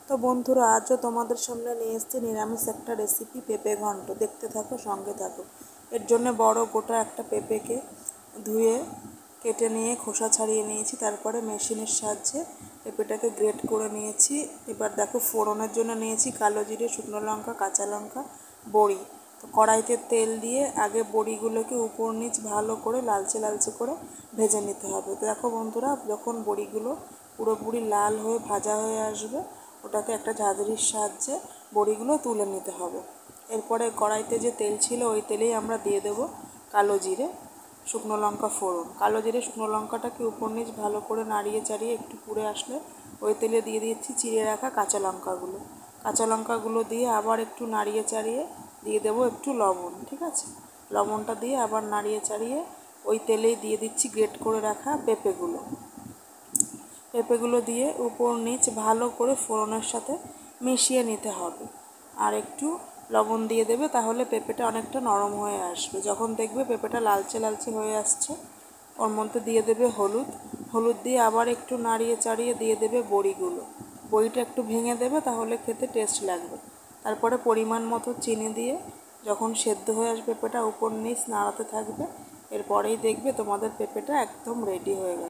তো বন্ধুরা, আজও তোমাদের সামনে নিয়ে এসেছি নিরামিষ একটা রেসিপি, পেঁপে ঘন্ট। দেখতে থাকো, সঙ্গে থাকো। এর জন্য বড় গোটা একটা পেঁপেকে ধুয়ে কেটে নিয়ে খোসা ছাড়িয়ে নিয়েছি। তারপরে মেশিনের সাহায্যে পেঁপেটাকে গ্রেট করে নিয়েছি। এবার দেখো, ফোড়নের জন্য নিয়েছি কালো জিরে, শুকনো লঙ্কা, কাঁচা লঙ্কা, বড়ি। তো কড়াইতে তেল দিয়ে আগে বড়িগুলোকে উপর নিচ ভালো করে লালচে লালচে করে ভেজে নিতে হবে। তো দেখো বন্ধুরা, যখন বড়িগুলো পুরোপুরি লাল হয়ে ভাজা হয়ে আসবে, ওটাকে একটা ঝাঁঝরির সাহায্যে বড়িগুলো তুলে নিতে হবে। এরপরে কড়াইতে যে তেল ছিল, ওই তেলেই আমরা দিয়ে দেবো কালো জিরে, শুকনো লঙ্কা ফোড়ন। কালো জিরে শুকনো লঙ্কাটাকে উপর নিচ ভালো করে নাড়িয়ে চাড়িয়ে একটু পুড়ে আসলে ওই তেলে দিয়ে দিচ্ছি চিড়ে রাখা কাঁচা লঙ্কাগুলো। কাঁচা লঙ্কাগুলো দিয়ে আবার একটু নাড়িয়ে চাড়িয়ে দিয়ে দেবো একটু লবণ। ঠিক আছে, লবণটা দিয়ে আবার নাড়িয়ে চাড়িয়ে ওই তেলেই দিয়ে দিচ্ছি গ্রেট করে রাখা পেঁপেগুলো দিয়ে উপর নিচ ভালো করে ফোড়নের সাথে মিশিয়ে নিতে হবে। আর একটু লবণ দিয়ে দেবে, তাহলে পেঁপেটা অনেকটা নরম হয়ে আসবে। যখন দেখবে পেঁপেটা লালচে লালচে হয়ে আসছে, ওর মধ্যে দিয়ে দেবে হলুদ দিয়ে আবার একটু নাড়িয়ে চাড়িয়ে দিয়ে দেবে বড়িটা একটু ভেঙে দেবে, তাহলে খেতে টেস্ট লাগবে। তারপরে পরিমাণ মতো চিনি দিয়ে যখন সেদ্ধ হয়ে আসবে পেঁপেটা, উপর নিচ নাড়াতে থাকবে। এরপরেই দেখবে তোমাদের পেঁপেটা একদম রেডি হয়ে গেছে।